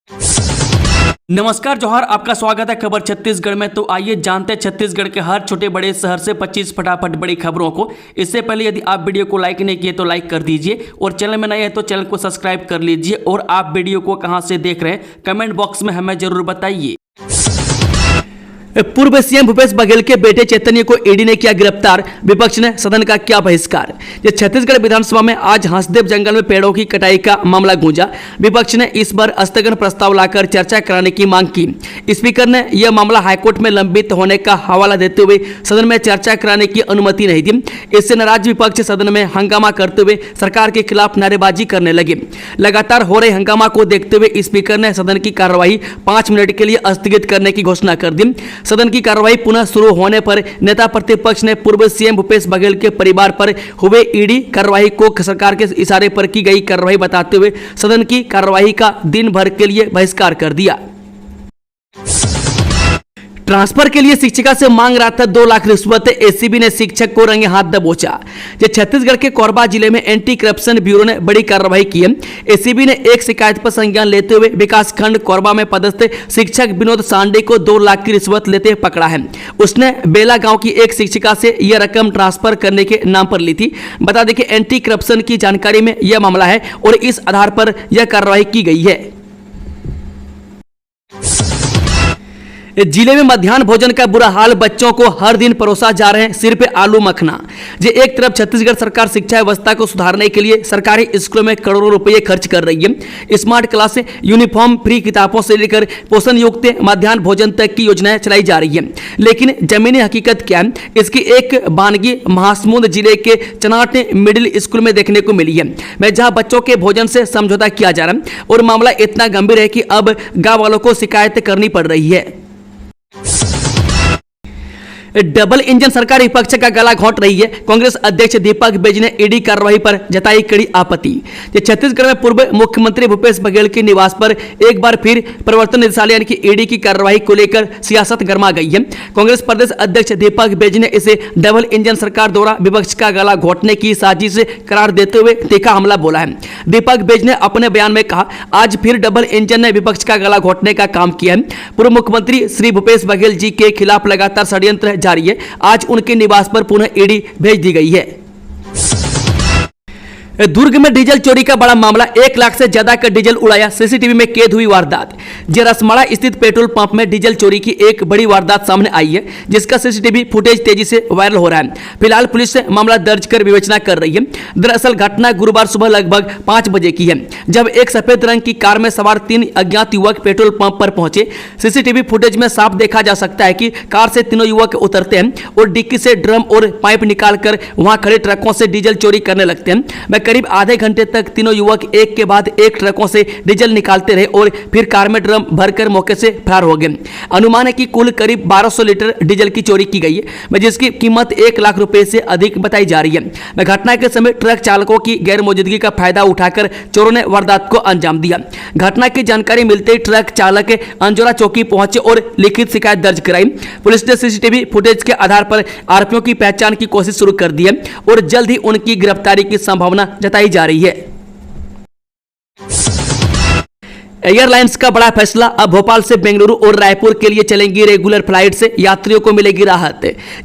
नमस्कार जोहार, आपका स्वागत है खबर छत्तीसगढ़ में। तो आइए जानते हैं छत्तीसगढ़ के हर छोटे बड़े शहर से 25 फटाफट बड़ी खबरों को। इससे पहले यदि आप वीडियो को लाइक नहीं किए तो लाइक कर दीजिए और चैनल में नए हैं तो चैनल को सब्सक्राइब कर लीजिए। और आप वीडियो को कहां से देख रहे हैं कमेंट बॉक्स में हमें जरूर बताइए। पूर्व सीएम भूपेश बघेल के बेटे चैतन्य को ईडी ने किया गिरफ्तार, विपक्ष ने सदन का किया बहिष्कार। छत्तीसगढ़ विधानसभा में आज हंसदेव जंगल में पेड़ों की कटाई का मामला गूंजा। विपक्ष ने इस बार स्थगन प्रस्ताव लाकर चर्चा कराने की मांग की। स्पीकर ने यह मामला हाईकोर्ट में लंबित होने का हवाला देते हुए सदन में चर्चा कराने की अनुमति नहीं दी। इससे नाराज विपक्ष सदन में हंगामा करते हुए सरकार के खिलाफ नारेबाजी करने लगे। लगातार हो रहे हंगामा को देखते हुए स्पीकर ने सदन की कार्यवाही 5 मिनट के लिए स्थगित करने की घोषणा कर दी। सदन की कार्रवाई पुनः शुरू होने पर नेता प्रतिपक्ष ने पूर्व सीएम भूपेश बघेल के परिवार पर हुए ईडी कार्रवाई को सरकार के इशारे पर की गई कार्रवाई बताते हुए सदन की कार्रवाई का दिन भर के लिए बहिष्कार कर दिया। ट्रांसफर के लिए शिक्षिका से मांग रहा था 2 लाख रिश्वत, एसीबी ने शिक्षक को रंगे हाथ दबोचा। छत्तीसगढ़ के कोरबा जिले में एंटी करप्शन ब्यूरो ने बड़ी कार्रवाई की है। एसीबी ने एक शिकायत पर संज्ञान लेते हुए विकासखंड कोरबा में पदस्थ शिक्षक विनोद सांडे को 2 लाख की रिश्वत लेते पकड़ा है। उसने बेला गांव की एक शिक्षिका से यह रकम ट्रांसफर करने के नाम पर ली थी। बता दें कि एंटी करप्शन की जानकारी में यह मामला है और इस आधार पर यह कार्रवाई की गई है। जिले में मध्याह्न भोजन का बुरा हाल, बच्चों को हर दिन परोसा जा रहे हैं सिर्फ आलू मखना। एक तरफ छत्तीसगढ़ सरकार शिक्षा व्यवस्था को सुधारने के लिए सरकारी स्कूलों में करोड़ों रुपए खर्च कर रही है। स्मार्ट क्लास, यूनिफॉर्म, फ्री किताबों से लेकर पोषण युक्त मध्याह्न भोजन तक की योजनाएं चलाई जा रही है। लेकिन जमीनी हकीकत क्या है, इसकी एक वानगी महासमुंद जिले के चनाट मिडिल स्कूल में देखने को मिली है, जहां बच्चों के भोजन से समझौता किया जा रहा है और मामला इतना गंभीर है कि अब गांव वालों को शिकायत करनी पड़ रही है। डबल इंजन सरकार विपक्ष का गला घोंट रही है। कांग्रेस अध्यक्ष दीपक बेज ने ईडी कार्रवाई पर जताई कड़ी आपत्ति। छत्तीसगढ़ में पूर्व मुख्यमंत्री भूपेश बघेल के निवास पर एक बार फिर प्रवर्तन निदेशालय यानी कि ईडी की कार्रवाई को लेकर सियासत गर्मा गई है। कांग्रेस प्रदेश अध्यक्ष दीपक बेज ने इसे डबल इंजन सरकार द्वारा विपक्ष का गला घोंटने की साजिश करार देते हुए तीखा हमला बोला है। दीपक बेज ने अपने बयान में कहा, आज फिर डबल इंजन ने विपक्ष का गला घोंटने का काम किया है। पूर्व मुख्यमंत्री श्री भूपेश बघेल जी के खिलाफ लगातार षड्यंत्र जारी है। आज उनके निवास पर पुनः ईडी भेज दी गई है। दुर्ग में डीजल चोरी का बड़ा मामला, 1 लाख से ज्यादा का डीजल उड़ाया, सीसीटीवी में कैद हुई वारदात। रसमाड़ा स्थित पेट्रोल पंप में डीजल चोरी की एक बड़ी वारदात सामने आई है, जिसका सीसीटीवी फुटेज तेजी से वायरल हो रहा है। फिलहाल पुलिस से मामला दर्ज कर विवेचना कर रही है। दरअसल घटना गुरुवार सुबह लगभग 5 बजे की है, जब एक सफेद रंग की कार में सवार 3 अज्ञात युवक पेट्रोल पंप पर पहुंचे। सीसीटीवी फुटेज में साफ देखा जा सकता है कि कार से तीनों युवक उतरते हैं और डिक्की से ड्रम और पाइप निकालकर वहां खड़े ट्रकों से डीजल चोरी करने लगते हैं। करीब आधे घंटे तक तीनों युवक एक के बाद एक ट्रकों से डीजल निकालते रहे और फिर कार में ड्रम भरकर मौके से फरार हो गए। अनुमान है कि कुल करीब 1200 लीटर डीजल की चोरी की गई है, जिसकी कीमत 1 लाख रुपए से अधिक बताई जा रही है। घटना के समय ट्रक चालकों की गैर मौजूदगी का फायदा उठाकर चोरों ने वारदात को अंजाम दिया। घटना की जानकारी मिलते ही ट्रक चालक अंजोरा चौकी पहुंचे और लिखित शिकायत दर्ज कराई। पुलिस ने सीसीटीवी फुटेज के आधार पर आरोपियों की पहचान की कोशिश शुरू कर दी है और जल्द ही उनकी गिरफ्तारी की संभावना जताई जा रही है। एयरलाइंस का बड़ा फैसला, अब भोपाल से बेंगलुरु और रायपुर के लिए चलेंगी रेगुलर फ्लाइट से, यात्रियों को मिलेगी राहत।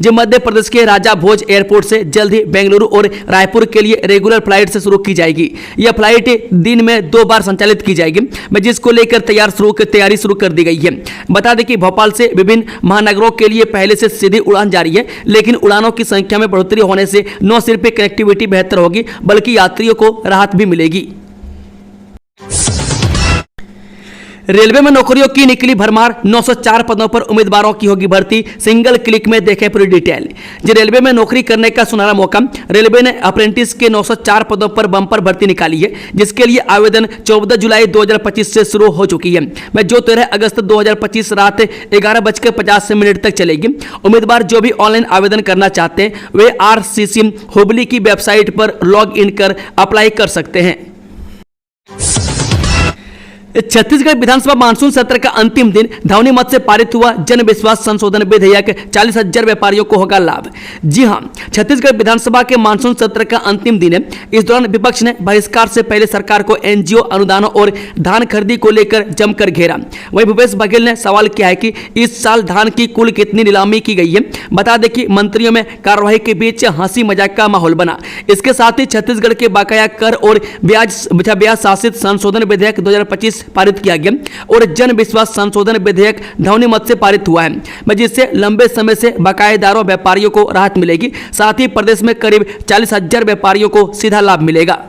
मध्य प्रदेश के राजा भोज एयरपोर्ट से जल्द ही बेंगलुरु और रायपुर के लिए रेगुलर फ्लाइट से शुरू की जाएगी। यह फ्लाइट दिन में 2 बार संचालित की जाएगी, जिसको लेकर तैयारी शुरू कर दी गई है। बता दें कि भोपाल से विभिन्न महानगरों के लिए पहले से सीधी उड़ान जारी है, लेकिन उड़ानों की संख्या में बढ़ोतरी होने से न सिर्फ कनेक्टिविटी बेहतर होगी बल्कि यात्रियों को राहत भी मिलेगी। रेलवे में नौकरियों की निकली भरमार, 904 पदों पर उम्मीदवारों की होगी भर्ती। सिंगल क्लिक में देखें पूरी डिटेल। रेलवे में नौकरी करने का सुनहरा मौका, रेलवे ने अप्रेंटिस के 904 पदों पर बम्पर भर्ती निकाली है, जिसके लिए आवेदन 14 जुलाई 2025 से शुरू हो चुकी है, जो 13 अगस्त 2025 रात 11:50 तक चलेगी। उम्मीदवार जो भी ऑनलाइन आवेदन करना चाहते हैं वे RCC हुबली की वेबसाइट पर लॉग इन कर अप्लाई कर सकते हैं। छत्तीसगढ़ विधानसभा मानसून सत्र का अंतिम दिन ध्वनि मत से पारित हुआ जन विश्वास संशोधन विधेयक, 40,000 व्यापारियों को होगा लाभ। जी हां, छत्तीसगढ़ विधानसभा के मानसून सत्र का अंतिम दिन है। इस दौरान विपक्ष ने बहिष्कार से पहले सरकार को एनजीओ अनुदानों और धान खरीदी को लेकर जमकर घेरा। वहीं भूपेश बघेल ने सवाल किया है कि इस साल धान की कुल कितनी नीलामी की गई है। बता दें कि मंत्रियों में कार्यवाही के बीच हंसी मजाक का माहौल बना। इसके साथ ही छत्तीसगढ़ के बकाया कर और ब्याज शासित संशोधन विधेयक 2025 पारित किया गया और जन विश्वास संशोधन विधेयक ध्वनि मत से पारित हुआ है, जिससे लंबे समय से बकायेदारों व्यापारियों को राहत मिलेगी। साथ ही प्रदेश में करीब 40,000 व्यापारियों को सीधा लाभ मिलेगा।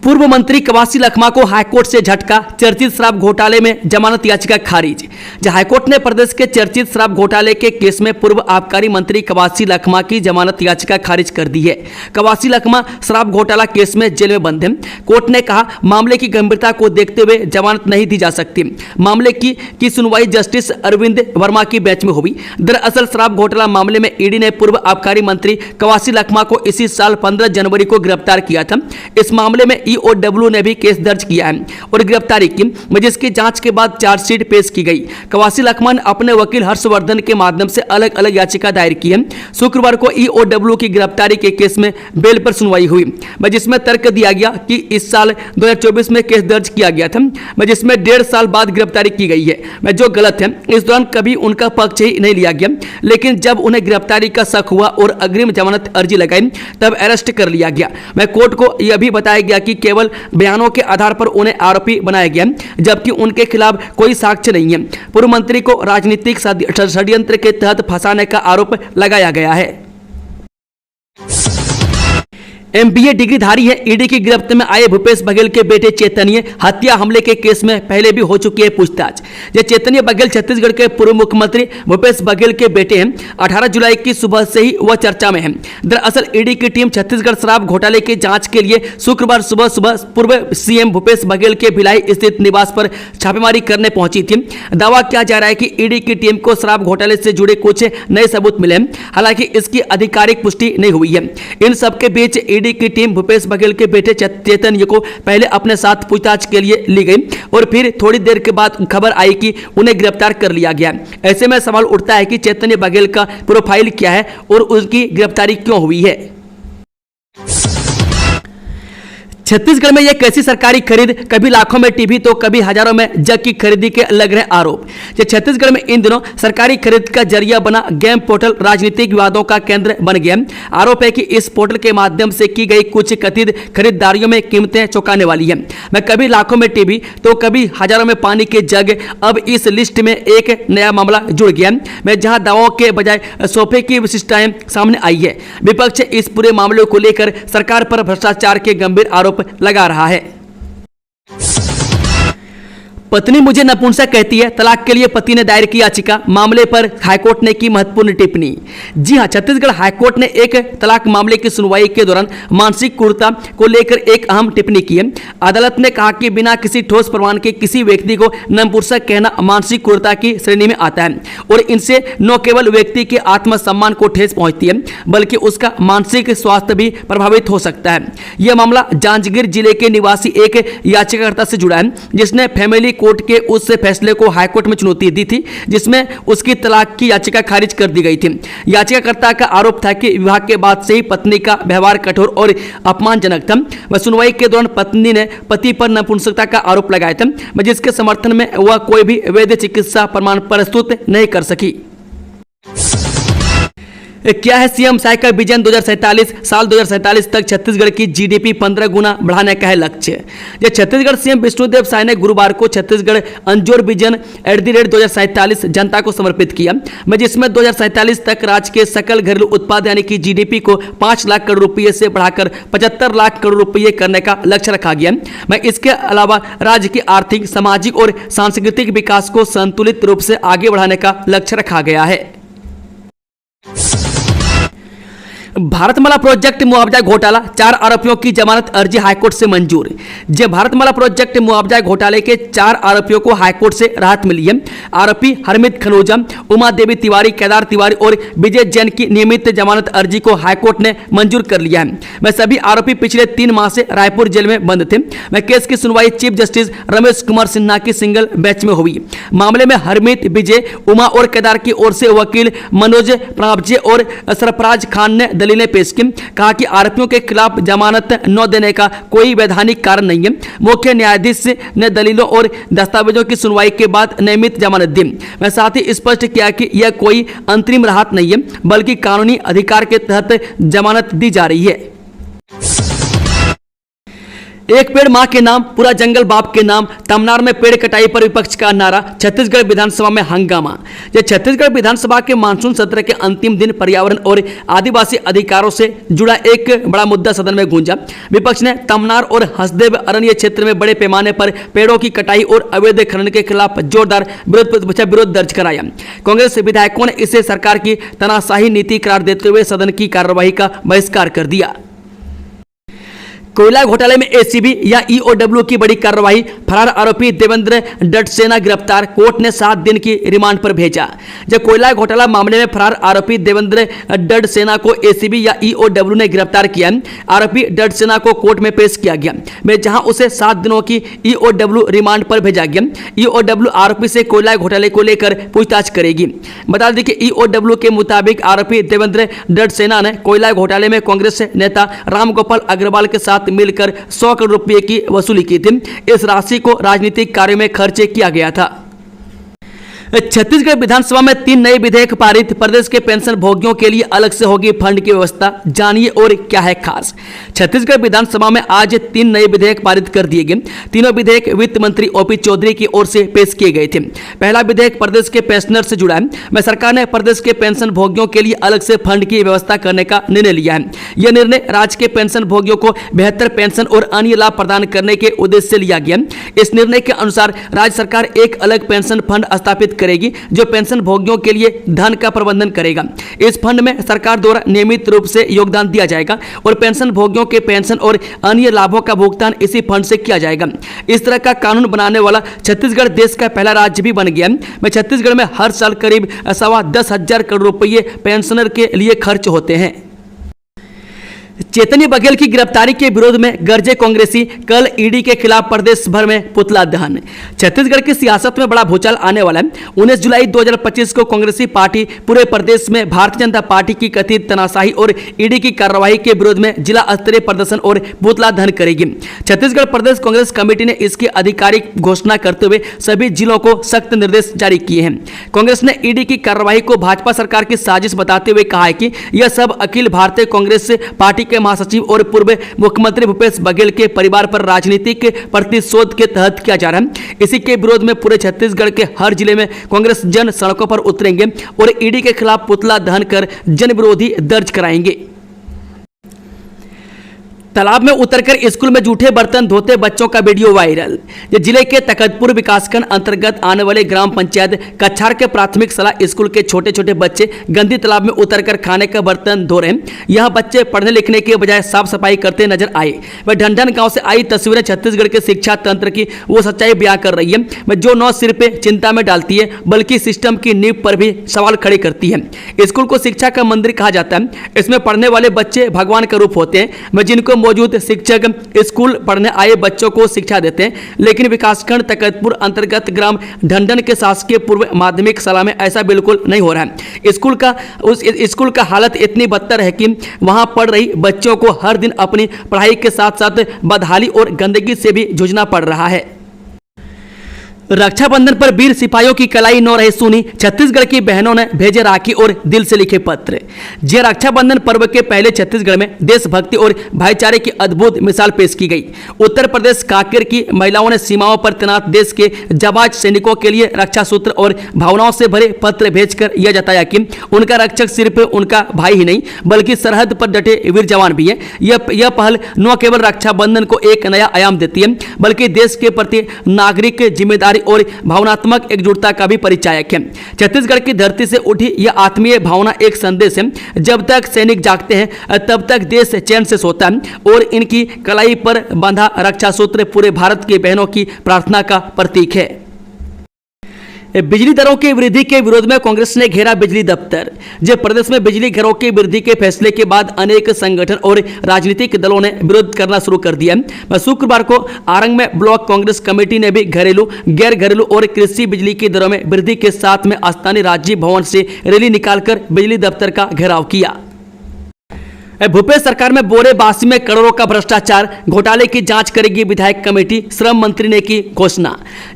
पूर्व मंत्री कवासी लखमा को हाईकोर्ट से झटका, चर्चित शराब घोटाले में जमानत याचिका खारिज। हाईकोर्ट ने प्रदेश के चर्चित शराब घोटाले के केस में पूर्व आबकारी मंत्री कवासी लखमा की जमानत याचिका खारिज कर दी है। कवासी लखमा शराब घोटाला केस में जेल में बंद है। कोर्ट ने कहा, मामले की गंभीरता को देखते हुए जमानत नहीं दी जा सकती। मामले की सुनवाई जस्टिस अरविंद वर्मा की बेंच में हुई। दरअसल शराब घोटाला मामले में ईडी ने पूर्व आबकारी मंत्री कवासी लखमा को इसी साल 15 जनवरी को गिरफ्तार किया था। इस मामले में ईओडब्ल्यू ने भी केस दर्ज किया है और गिरफ्तारी की, जिसकी जांच के बाद चार्जशीट पेश की गई। कवासी लखमा ने अपने वकील हर्षवर्धन के माध्यम से अलग अलग याचिका दायर की है। शुक्रवार को ईओडब्ल्यू की गिरफ्तारी के केस में बेल पर सुनवाई हुई, जिसमें तर्क दिया गया कि इस साल 2024 में केस दर्ज किया गया था, जिसमें 1.5 साल बाद गिरफ्तारी की गई है, जो गलत है। इस दौरान कभी उनका पक्ष ही नहीं लिया गया, लेकिन जब उन्हें गिरफ्तारी का शक हुआ और अग्रिम जमानत अर्जी लगाई तब अरेस्ट कर लिया गया। कोर्ट को यह भी बताया गया कि केवल बयानों के आधार पर उन्हें आरोपी बनाया गया, जबकि उनके खिलाफ कोई साक्ष्य नहीं है। पूर्व मंत्री को राजनीतिक षड्यंत्र के तहत फंसाने का आरोप लगाया गया है। एमबीए डिग्रीधारी है। ईडी की गिरफ्त में आए भूपेश बघेल के बेटे चैतन्य हत्या हमले के केस में पहले भी हो चुकी है पूछताछ। ये चैतन्य बघेल छत्तीसगढ़ के पूर्व मुख्यमंत्री भूपेश बघेल के बेटे हैं। 18 जुलाई की सुबह से ही वह चर्चा में है। दरअसल ईडी की टीम छत्तीसगढ़ शराब घोटाले की जांच के लिए शुक्रवार सुबह पूर्व सीएम भूपेश बघेल के भिलाई स्थित निवास पर छापेमारी करने पहुंची थी। दावा किया जा रहा है कि ईडी की टीम को शराब घोटाले से जुड़े कुछ नए सबूत मिले हैं, हालांकि इसकी आधिकारिक पुष्टि नहीं हुई है। इन सबके बीच ईडी की टीम भूपेश बघेल के बेटे चैतन्य को पहले अपने साथ पूछताछ के लिए ली गई और फिर थोड़ी देर के बाद खबर आई कि उन्हें गिरफ्तार कर लिया गया। ऐसे में सवाल उठता है कि चैतन्य बघेल का प्रोफाइल क्या है और उनकी गिरफ्तारी क्यों हुई है। छत्तीसगढ़ में यह कैसी सरकारी खरीद, कभी लाखों में टीवी तो कभी हजारों में जग की खरीदी के लग रहे आरोप। छत्तीसगढ़ में इन दिनों सरकारी खरीद का जरिया बना गेम पोर्टल राजनीतिक विवादों का केंद्र बन गया। आरोप है कि इस पोर्टल के माध्यम से की गई कुछ कथित खरीदारियों में कीमतें चौंकाने वाली है। कभी लाखों में टीवी तो कभी हजारों में पानी के जग। अब इस लिस्ट में एक नया मामला जुड़ गया, जहां दावों के बजाय सोफे की विशिष्टताएं सामने आई है। विपक्ष इस पूरे मामले को लेकर सरकार पर भ्रष्टाचार के गंभीर आरोप लगा रहा है। पत्नी मुझे नपुंसक कहती है, तलाक के लिए पति ने दायर की याचिका। मामले पर हाईकोर्ट ने की महत्वपूर्ण टिप्पणी। जी हां, छत्तीसगढ़ हाईकोर्ट ने एक तलाक मामले की सुनवाई के दौरान मानसिक क्रूरता को लेकर एक अहम टिप्पणी की है। अदालत ने कहा कि बिना किसी ठोस प्रमाण के किसी व्यक्ति को नपुंसक कहना मानसिक क्रूरता की श्रेणी में आता है और इनसे न केवल व्यक्ति के आत्मसम्मान को ठेस पहुंचती है, बल्कि उसका मानसिक स्वास्थ्य भी प्रभावित हो सकता है। यह मामला जांजगीर जिले के निवासी एक याचिकाकर्ता से जुड़ा है, जिसने फैमिली कोर्ट के उस फैसले को हाईकोर्ट में चुनौती दी थी, जिसमें उसकी तलाक की याचिका खारिज कर दी गई थी। याचिकाकर्ता का आरोप था कि विवाह के बाद से ही पत्नी का व्यवहार कठोर और अपमानजनक था। वह सुनवाई के दौरान पत्नी ने पति पर नपुंसकता का आरोप लगाया था, जिसके समर्थन में वह कोई भी वैध चिकित्सा प्रमाण प्रस्तुत नहीं कर सकी। क्या है सीएम साय का विजन 2047? साल 2047 तक छत्तीसगढ़ की जीडीपी 15 गुना बढ़ाने का है लक्ष्य। यह छत्तीसगढ़ सीएम विष्णुदेव साय ने गुरुवार को छत्तीसगढ़ अंजोर विजन @2047 जनता को समर्पित किया, जिसमें 2047 तक राज्य के सकल घरेलू उत्पाद यानी कि जीडीपी को 5 लाख करोड़ रुपये से बढ़ाकर 75 लाख करोड़ रुपये करने का लक्ष्य रखा गया। इसके अलावा राज्य के आर्थिक, सामाजिक और सांस्कृतिक विकास को संतुलित रूप से आगे बढ़ाने का लक्ष्य रखा गया है। भारतमाला प्रोजेक्ट मुआवजा घोटाला, 4 आरोपियों की जमानत अर्जी हाईकोर्ट से मंजूर। भारतमाला प्रोजेक्ट मुआवजा घोटाले के 4 आरोपियों को हाईकोर्ट से राहत मिली है। आरोपी हरमीत खनौजा, उमा देवी तिवारी, केदार तिवारी और विजय जैन की नियमित जमानत अर्जी को हाईकोर्ट ने मंजूर कर लिया है। वह सभी आरोपी पिछले 3 माह से रायपुर जेल में बंद थे। वह केस की सुनवाई चीफ जस्टिस रमेश कुमार सिन्हा की सिंगल बेंच में हुई। मामले में हरमीत, विजय, उमा और केदार की ओर से वकील मनोज प्रावजे और सरफराज खान ने दलीलें पेश की। कहा कि आरोपियों के खिलाफ जमानत न देने का कोई वैधानिक कारण नहीं है। मुख्य न्यायाधीश ने दलीलों और दस्तावेजों की सुनवाई के बाद नियमित जमानत दी। वह साथ ही स्पष्ट किया कि यह कोई अंतरिम राहत नहीं है, बल्कि कानूनी अधिकार के तहत जमानत दी जा रही है। एक पेड़ मां के नाम, पूरा जंगल बाप के नाम। तमनार में पेड़ कटाई पर विपक्ष का नारा, छत्तीसगढ़ विधानसभा में हंगामा। छत्तीसगढ़ विधानसभा के मानसून सत्र के अंतिम दिन पर्यावरण और आदिवासी अधिकारों से जुड़ा एक बड़ा मुद्दा सदन में गूंजा। विपक्ष ने तमनार और हसदेव अरण्य क्षेत्र में बड़े पैमाने पर पेड़ों की कटाई और अवैध खनन के खिलाफ जोरदार विरोध दर्ज कराया। कांग्रेस विधायकों ने इसे सरकार की तानाशाही नीति करार देते हुए सदन की कार्यवाही का बहिष्कार कर दिया। कोयला घोटाले में एसीबी या ईओडब्ल्यू की बड़ी कार्रवाई, फरार आरोपी देवेंद्र डडसेना गिरफ्तार, कोर्ट ने 7 दिन की रिमांड पर भेजा। जब कोयला घोटाला मामले में फरार आरोपी देवेंद्र डडसेना को एसीबी या ईओडब्ल्यू ने गिरफ्तार किया। आरोपी डडसेना को कोर्ट में पेश किया गया, में जहां उसे 7 दिनों की ईओडब्ल्यू रिमांड पर भेजा गया। ईओडब्ल्यू आरोपी से कोयला घोटाले को लेकर पूछताछ करेगी। बता दें कि ईओडब्ल्यू के मुताबिक आरोपी देवेंद्र डडसेना ने कोयला घोटाले में कांग्रेस नेता रामगोपाल अग्रवाल के साथ मिलकर 100 करोड़ रुपए की वसूली की थी। इस राशि को राजनीतिक कार्यों में खर्च किया गया था। छत्तीसगढ़ विधानसभा में 3 नए विधेयक पारित, प्रदेश के पेंशन भोगियों के लिए अलग से होगी फंड की व्यवस्था। जानिए और क्या है खास। छत्तीसगढ़ विधानसभा में आज 3 नए विधेयक पारित कर दिए गए। तीनों विधेयक वित्त मंत्री ओपी चौधरी की ओर से पेश किए गए थे। पहला विधेयक प्रदेश के पेंशनर से जुड़ा है। वह सरकार ने प्रदेश के पेंशन भोगियों के लिए अलग से फंड की व्यवस्था करने का निर्णय लिया है। यह निर्णय राज्य के पेंशन भोगियों को बेहतर पेंशन और अन्य लाभ प्रदान करने के उद्देश्य से लिया गया। इस निर्णय के अनुसार राज्य सरकार एक अलग पेंशन फंड स्थापित करेगी, जो पेंशन भोगियों के लिए धन का प्रबंधन करेगा। इस फंड में सरकार द्वारा नियमित रूप से योगदान दिया जाएगा और पेंशन भोगियों के पेंशन और अन्य लाभों का भुगतान इसी फंड से किया जाएगा। इस तरह का कानून बनाने वाला छत्तीसगढ़ देश का पहला राज्य भी बन गया है। छत्तीसगढ़ में हर साल करीब 10,15 करोड़ रुपये पेंशनर के लिए खर्च होते हैं। चेतनी बघेल की गिरफ्तारी के विरोध में गरजे कांग्रेसी, कल ईडी के खिलाफ प्रदेश भर में पुतला दहन। छत्तीसगढ़ की सियासत में बड़ा भूचाल आने वाला है। 19 जुलाई 2025 को कांग्रेसी पार्टी पूरे प्रदेश में भारतीय जनता पार्टी की कथित तानाशाही और ईडी की कार्रवाई के विरोध में जिला स्तरीय प्रदर्शन और पुतला दहन करेगी। छत्तीसगढ़ प्रदेश कांग्रेस कमेटी ने इसकी आधिकारिक घोषणा करते हुए सभी जिलों को सख्त निर्देश जारी किए हैं। कांग्रेस ने ईडी की कार्रवाई को भाजपा सरकार की साजिश बताते हुए कहा है कि यह सब अखिल भारतीय कांग्रेस पार्टी के महासचिव और पूर्व मुख्यमंत्री भूपेश बघेल के परिवार पर राजनीतिक प्रतिशोध के तहत किया जा रहा है। इसी के विरोध में पूरे छत्तीसगढ़ के हर जिले में कांग्रेस जन सड़कों पर उतरेंगे और ईडी के खिलाफ पुतला दहन कर जन विरोधी दर्ज कराएंगे। तालाब में उतरकर स्कूल में जूठे बर्तन धोते बच्चों का वीडियो वायरल। जिले के तकतपुर विकासखंड अंतर्गत आने वाले ग्राम पंचायत कछार के प्राथमिक शाला स्कूल के छोटे छोटे बच्चे गंदी तालाब में उतरकर खाने का बर्तन धो रहे हैं। यह बच्चे पढ़ने लिखने के बजाय साफ सफाई करते नजर आए। वह ढंढन गांव से आई तस्वीरें छत्तीसगढ़ के शिक्षा तंत्र की वो सच्चाई बयां कर रही है, जो न सिर्फ चिंता में डालती है बल्कि सिस्टम की नींव पर भी सवाल खड़े करती है। स्कूल को शिक्षा का मंदिर कहा जाता है। इसमें पढ़ने वाले बच्चे भगवान का रूप होते हैं, जिनको मौजूद शिक्षक स्कूल पढ़ने आए बच्चों को शिक्षा देते हैं। लेकिन विकासखंड तकतपुर अंतर्गत ग्राम ढंढन के शासकीय पूर्व माध्यमिक शाला में ऐसा बिल्कुल नहीं हो रहा है। स्कूल का हालत इतनी बदतर है कि वहां पढ़ रही बच्चों को हर दिन अपनी पढ़ाई के साथ साथ बदहाली और गंदगी से भी जूझना पड़ रहा है। रक्षाबंधन पर वीर सिपाहियों की कलाई न रही सुनी, छत्तीसगढ़ की बहनों ने भेजे राखी और दिल से लिखे पत्र। जे रक्षाबंधन पर्व के पहले छत्तीसगढ़ में देशभक्ति और भाईचारे की अद्भुत मिसाल पेश की गई। उत्तर प्रदेश कांकेर की महिलाओं ने सीमाओं पर तैनात देश के जाबाज सैनिकों के लिए रक्षा सूत्र और भावनाओं से भरे पत्र भेजकर यह जताया कि उनका रक्षक सिर्फ उनका भाई ही नहीं बल्कि सरहद पर डटे वीर जवान भी है। यह पहल न केवल रक्षाबंधन को एक नया आयाम देती है बल्कि देश के प्रति नागरिक जिम्मेदारी शक्तिशाली और भावनात्मक एकजुटता का भी परिचायक है। छत्तीसगढ़ की धरती से उठी यह आत्मीय भावना एक संदेश है, जब तक सैनिक जागते हैं तब तक देश चैन से सोता है और इनकी कलाई पर बंधा रक्षा सूत्र पूरे भारत की बहनों की प्रार्थना का प्रतीक है। बिजली दरों की वृद्धि के विरोध में कांग्रेस ने घेरा बिजली दफ्तर। जब प्रदेश में बिजली दरों की वृद्धि के फैसले के बाद अनेक संगठन और राजनीतिक दलों ने विरोध करना शुरू कर दिया। शुक्रवार को आरंग में ब्लॉक कांग्रेस कमेटी ने भी घरेलू, गैर घरेलू और कृषि बिजली की दरों में वृद्धि के साथ में स्थानीय राजीव भवन से रैली निकालकर बिजली दफ्तर का घेराव किया। भूपेश सरकार में बोरेबासी में करोड़ों का भ्रष्टाचार घोटाले की जांच करेगी विधायक कमेटी, श्रम मंत्री ने की घोषणा।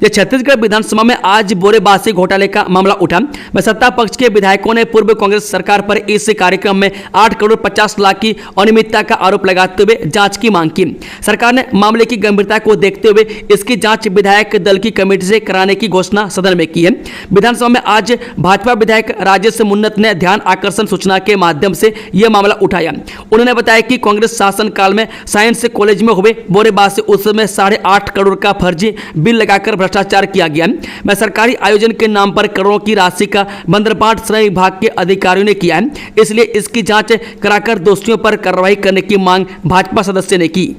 छत्तीसगढ़ विधानसभा में आज बोरेबासी घोटाले का मामला उठा। सत्ता पक्ष के विधायकों ने पूर्व कांग्रेस सरकार पर इस कार्यक्रम में 8 करोड़ 50 लाख की अनियमितता का आरोप लगाते हुए जांच की मांग की। सरकार ने मामले की गंभीरता को देखते हुए इसकी जांच विधायक दल की कमेटी से कराने की घोषणा सदन में की है। विधानसभा में आज भाजपा विधायक राजेश मुन्नत ने ध्यान आकर्षण सूचना के माध्यम से यह मामला उठाया। उन्होंने बताया कि कांग्रेस शासनकाल में साइंस कॉलेज में हुए बोरेबासी उस समय 8.5 करोड़ का फर्जी बिल लगाकर भ्रष्टाचार किया गया। मैं सरकारी आयोजन के नाम पर करोड़ों की राशि का बंदरबाट श्रम विभाग के अधिकारियों ने किया है, इसलिए इसकी जांच कराकर दोषियों पर कार्रवाई करने की मांग भाजपा सदस्य ने की।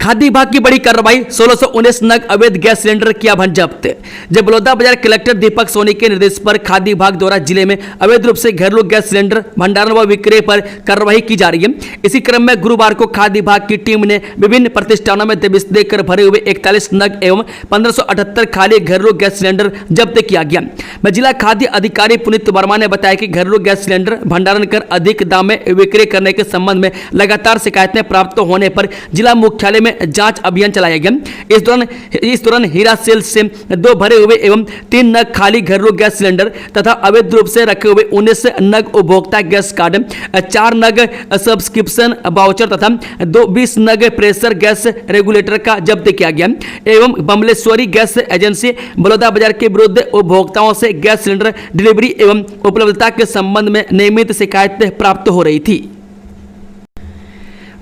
खाद्य विभाग की बड़ी कार्रवाई, 1619 नग अवैध गैस सिलेंडर किया भन जब्त। जब बलौदाबाजार कलेक्टर दीपक सोनी के निर्देश पर खाद्य विभाग द्वारा जिले में अवैध रूप से घरेलू गैस सिलेंडर भंडारण व विक्रय पर कार्रवाई की जा रही है। इसी क्रम में गुरुवार को खाद्य विभाग की टीम ने विभिन्न प्रतिष्ठानों में दबिश देकर भरे हुए 41 नग एवं 1578 खाली घरेलू गैस सिलेंडर जब्त किया गया। जिला खाद्य अधिकारी पुनीत वर्मा ने बताया कि घरेलू गैस सिलेंडर भंडारण कर अधिक दाम में विक्रय करने के संबंध में लगातार शिकायतें प्राप्त होने पर जिला मुख्यालय में जांच अभियान चलाया गया। इस दौरान हीरा सेल्स से 2 भरे हुए एवं 3 नग खाली घरेलू गैस सिलेंडर तथा अवैध रूप से रखे हुए 19 नग उपभोक्ता गैस कार्ड, 4 नग सब्सक्रिप्शन वाउचर तथा 20 नग प्रेशर गैस रेगुलेटर का जब्त किया गया एवं बमलेश्वरी गैस एजेंसी बलौदाबाजार के विरुद्ध उपभोक्ताओं से गैस सिलेंडर डिलीवरी एवं उपलब्धता के संबंध में नियमित शिकायतें प्राप्त हो रही थी।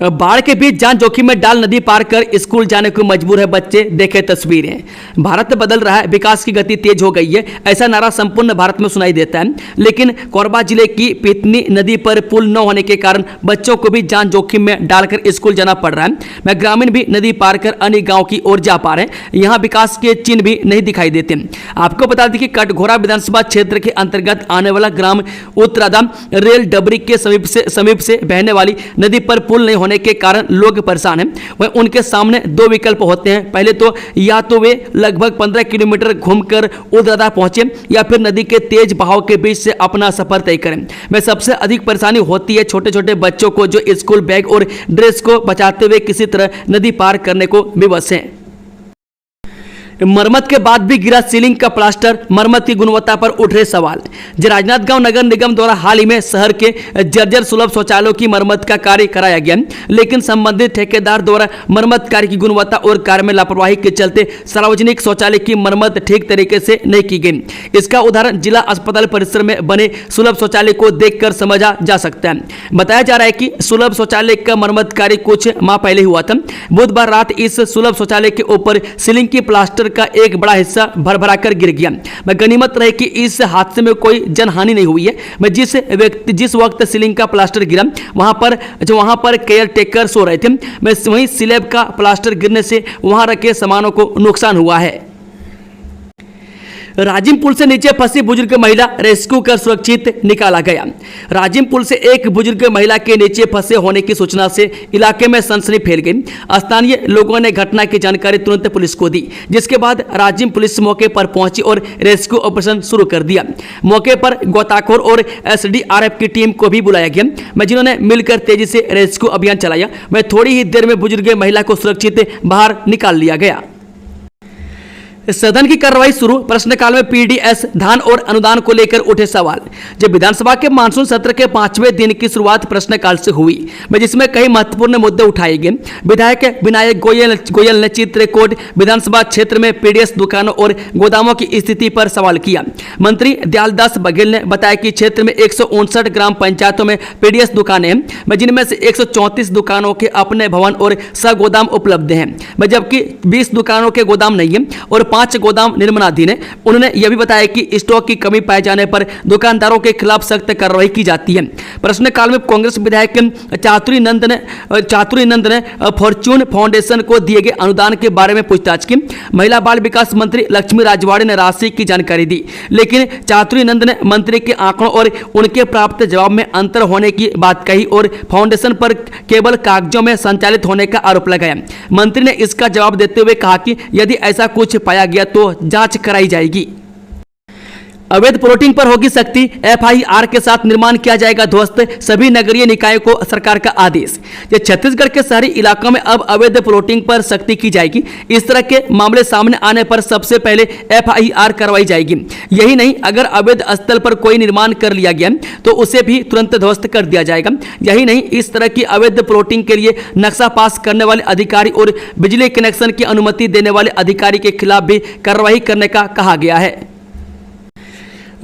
बाढ़ के बीच जान जोखिम में डाल नदी पार कर स्कूल जाने को मजबूर है बच्चे, देखे तस्वीरें। भारत बदल रहा है, विकास की गति तेज हो गई है, ऐसा नारा संपूर्ण भारत में सुनाई देता है, लेकिन कोरबा जिले की पितनी नदी पर पुल न होने के कारण बच्चों को भी जान जोखिम में डालकर स्कूल जाना पड़ रहा है। ग्रामीण भी नदी पार कर अन्य गाँव की ओर जा पा रहे हैं, यहाँ विकास के चिन्ह भी नहीं दिखाई देते। आपको बता दें कि कटघोरा विधानसभा क्षेत्र के अंतर्गत आने वाला ग्राम उत्तरादाम रेल डबरी के समीप से बहने वाली नदी पर पुल नहीं होने के कारण लोग परेशान हैं। वह उनके सामने 2 विकल्प होते हैं। पहले तो या तो वे लगभग 15 किलोमीटर घूमकर उदरादा पहुंचे या फिर नदी के तेज बहाव के बीच से अपना सफर तय करें। वह सबसे अधिक परेशानी होती है छोटे छोटे बच्चों को, जो स्कूल बैग और ड्रेस को बचाते हुए किसी तरह नदी पार करने को विवश हैं। मरम्मत के बाद भी गिरा सीलिंग का प्लास्टर, मरम्मत की गुणवत्ता पर उठ रहे सवाल। राजनांदगांव नगर निगम द्वारा हाल ही में शहर के जर्जर सुलभ शौचालयों की मरम्मत का कार्य कराया गया, लेकिन संबंधित ठेकेदार द्वारा मरम्मत कार्य की गुणवत्ता और कार्य में लापरवाही के चलते सार्वजनिक शौचालय की मरम्मत ठीक तरीके से नहीं की गई। इसका उदाहरण जिला अस्पताल परिसर में बने सुलभ शौचालय को देखकर समझा जा सकता है। बताया जा रहा है कि सुलभ शौचालय का मरम्मत कार्य कुछ माह पहले हुआ था। बुधवार रात इस सुलभ शौचालय के ऊपर सीलिंग की प्लास्टर का एक बड़ा हिस्सा भर कर गिर गया। गनीमत रहे कि इस हादसे में कोई जनहानि नहीं हुई है। जिस वक्त सीलिंग का प्लास्टर गिरा वहां पर केयर टेकर सो रहे थे। वहीं स्लैब का प्लास्टर गिरने से वहां रखे सामानों को नुकसान हुआ है। राजिम पुल से नीचे फंसी बुजुर्ग महिला रेस्क्यू कर सुरक्षित निकाला गया। राजिम पुल से एक बुजुर्ग महिला के नीचे फंसे होने की सूचना से इलाके में सनसनी फैल गई। स्थानीय लोगों ने घटना की जानकारी तुरंत पुलिस को दी, जिसके बाद राजिम पुलिस मौके पर पहुंची और रेस्क्यू ऑपरेशन शुरू कर दिया। मौके पर गोताखोर और SDRF की टीम को भी बुलाया गया, जिन्होंने मिलकर तेजी से रेस्क्यू अभियान चलाया। वह थोड़ी ही देर में बुजुर्ग महिला को सुरक्षित बाहर निकाल लिया गया। सदन की कार्रवाई शुरू। प्रश्नकाल में PDS धान और अनुदान को लेकर उठे सवाल। जब विधानसभा के मानसून सत्र के 5वें दिन की शुरुआत प्रश्नकाल से हुई, जिसमें कई महत्वपूर्ण मुद्दे उठाए गए। विधायक विनायक गोयल ने चित्रकोट विधानसभा क्षेत्र में PDS दुकानों और गोदामों की स्थिति पर सवाल किया। मंत्री दयालदास बघेल ने बताया कि क्षेत्र में 159 ग्राम पंचायतों में PDS दुकानें हैं, जिनमें से 134 दुकानों के अपने भवन और सगोदाम उपलब्ध हैं, जबकि 20 दुकानों के गोदाम नहीं है और 5 गोदाम निर्माणाधीन है। उन्होंने यह भी बताया कि स्टॉक की कमी पाए जाने पर दुकानदारों के खिलाफ सख्त कार्रवाई की जाती है। प्रश्नकाल में कांग्रेस विधायक चातुरी नंद ने फॉर्च्यून फाउंडेशन को दिए गए अनुदान के बारे में पूछताछ की। महिला बाल विकास मंत्री लक्ष्मी राजवाड़े ने राशि की जानकारी दी, लेकिन चातुरी नंद ने मंत्री के आंकड़ों और उनके प्राप्त जवाब में अंतर होने की बात कही और फाउंडेशन पर केवल कागजों में संचालित होने का आरोप लगाया। मंत्री ने इसका जवाब देते हुए कहा कि यदि ऐसा कुछ पाया गया तो जांच कराई जाएगी। अवैध प्लॉटिंग पर होगी सख्ती, FIR के साथ निर्माण किया जाएगा ध्वस्त, सभी नगरीय निकायों को सरकार का आदेश। ये छत्तीसगढ़ के शहरी इलाकों में अब अवैध प्लॉटिंग पर सख्ती की जाएगी। इस तरह के मामले सामने आने पर सबसे पहले FIR करवाई जाएगी। यही नहीं, अगर अवैध स्थल पर कोई निर्माण कर लिया गया तो उसे भी तुरंत ध्वस्त कर दिया जाएगा। यही नहीं, इस तरह की अवैध प्लॉटिंग के लिए नक्शा पास करने वाले अधिकारी और बिजली कनेक्शन की अनुमति देने वाले अधिकारी के खिलाफ भी कार्रवाई करने का कहा गया है।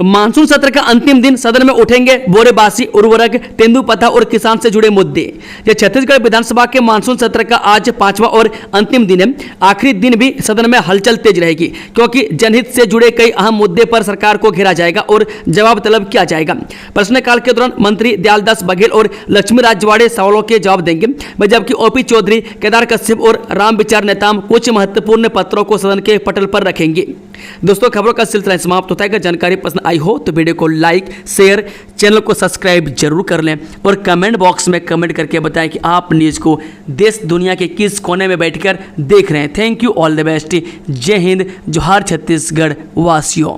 मानसून सत्र का अंतिम दिन सदन में उठेंगे बोरेबासी, उर्वरक, तेंदुपत्ता और किसान से जुड़े मुद्दे। यह छत्तीसगढ़ विधानसभा के मानसून सत्र का आज 5वां और अंतिम दिन है। आखिरी दिन भी सदन में हलचल तेज रहेगी, क्योंकि जनहित से जुड़े कई अहम मुद्दे पर सरकार को घेरा जाएगा और जवाब तलब किया जाएगा। प्रश्नकाल के दौरान मंत्री दयालदास बघेल और लक्ष्मी राजवाड़े सवालों के जवाब देंगे, जबकि OP चौधरी, केदार कश्यप और राम विचार नेताम कुछ महत्वपूर्ण पत्रों को सदन के पटल पर रखेंगे। दोस्तों, खबरों का सिलसिला समाप्त होता है। अगर जानकारी पसंद आई हो तो वीडियो को लाइक, शेयर, चैनल को सब्सक्राइब जरूर कर लें और कमेंट बॉक्स में कमेंट करके बताएं कि आप न्यूज़ को देश दुनिया के किस कोने में बैठकर देख रहे हैं। Thank you, all the best. जय हिंद, जोहार छत्तीसगढ़ वासियों।